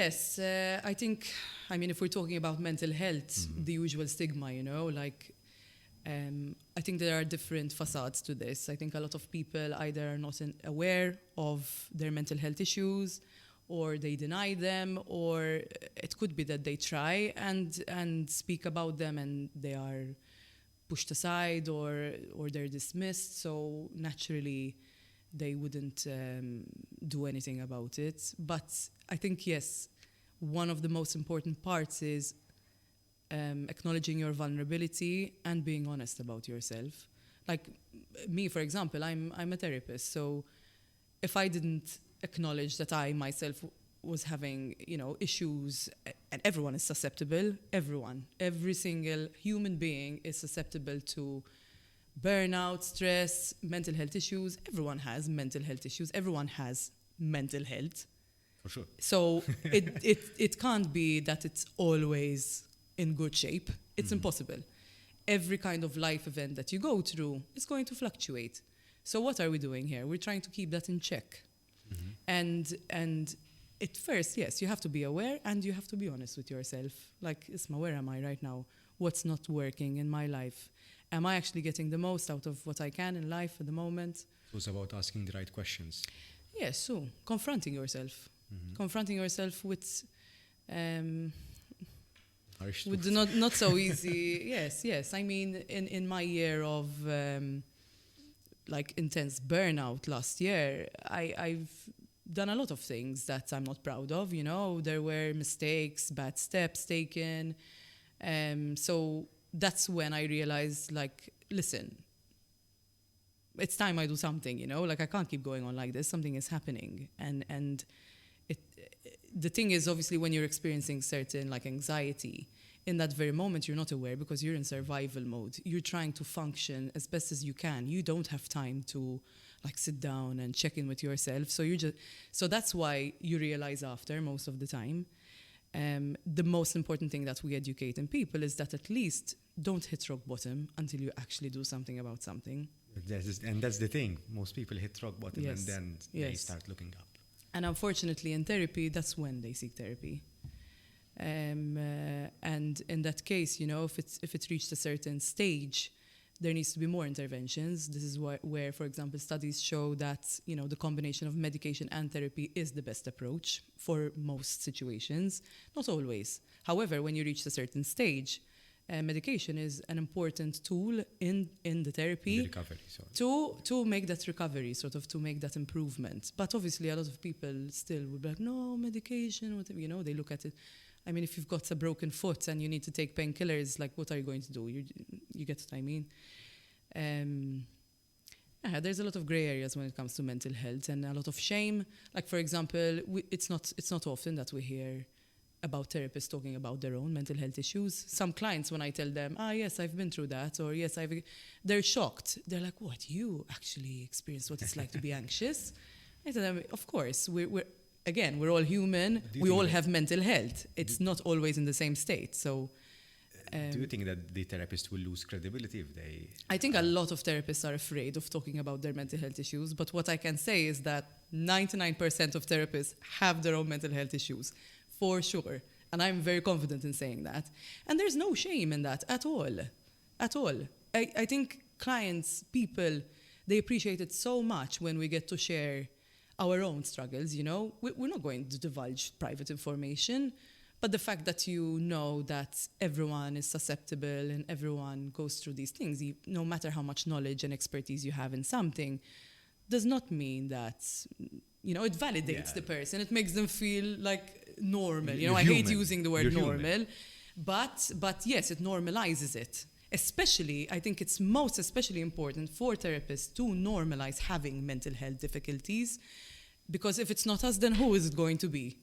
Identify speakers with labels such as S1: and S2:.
S1: Yes, I mean, if we're talking about mental health, the usual stigma, I think there are different facades to this. I think a lot of people either are not aware of their mental health issues, or they deny them, or it could be that they try and speak about them and they are pushed aside or they're dismissed. So naturally, they wouldn't do anything about it. But I think, yes, one of the most important parts is acknowledging your vulnerability and being honest about yourself. Like me, for example, I'm a therapist. So if I didn't acknowledge that I myself was having, issues, and everyone is susceptible, every single human being is susceptible to burnout, stress, mental health issues. Everyone has mental health issues. Everyone has mental health.
S2: For sure.
S1: So it can't be that it's always in good shape. It's impossible. Every kind of life event that you go through is going to fluctuate. So what are we doing here? We're trying to keep that in check. And at first, yes, you have to be aware and you have to be honest with yourself. Like, Isma, where am I right now? What's not working in my life? Am I actually getting the most out of what I can in life at the moment?
S2: So it's about asking the right questions.
S1: Yes, so confronting yourself. Confronting yourself with the not so easy. Yes. I mean, in my year of intense burnout last year, I've done a lot of things that I'm not proud of. There were mistakes, bad steps taken. So that's when I realized, listen, it's time I do something. I can't keep going on like this. Something is happening, and the thing is, obviously, when you're experiencing certain anxiety, in that very moment, you're not aware because you're in survival mode. You're trying to function as best as you can. You don't have time to sit down and check in with yourself. So that's why you realize after most of the time. The most important thing that we educate in people is that at least don't hit rock bottom until you actually do something about something.
S2: And that's the thing. Most people hit rock bottom and then they start looking up.
S1: And unfortunately, in therapy, that's when they seek therapy. And in that case, if it's reached a certain stage, there needs to be more interventions. This is where, for example, studies show that, the combination of medication and therapy is the best approach for most situations. Not always. However, when you reach a certain stage, medication is an important tool in the therapy.
S2: The recovery, sorry.
S1: To make that recovery, to make that improvement. But obviously, a lot of people still would be like, no, medication, whatever, they look at it. I mean, if you've got a broken foot and you need to take painkillers, what are you going to do? You get what I mean? There's a lot of gray areas when it comes to mental health and a lot of shame. For example, it's not often that we hear about therapists talking about their own mental health issues. Some clients, when I tell them, yes, I've been through that, or yes, they're shocked. They're like, what, you actually experienced what it's like to be anxious? I tell them, of course, we're all human. We all have mental health. It's not always in the same state. So,
S2: do you think that the therapist will lose credibility if they...
S1: I think a lot of therapists are afraid of talking about their mental health issues. But what I can say is that 99% of therapists have their own mental health issues, for sure. And I'm very confident in saying that. And there's no shame in that at all. At all. I think clients, people, they appreciate it so much when we get to share our own struggles, We're not going to divulge private information, but the fact that that everyone is susceptible and everyone goes through these things, no matter how much knowledge and expertise you have in something, does not mean that, it validates the person. It makes them feel like normal. I hate using the word normal, but yes, it normalizes it. Especially, I think it's most especially important for therapists to normalize having mental health difficulties, because if it's not us, then who is it going to be?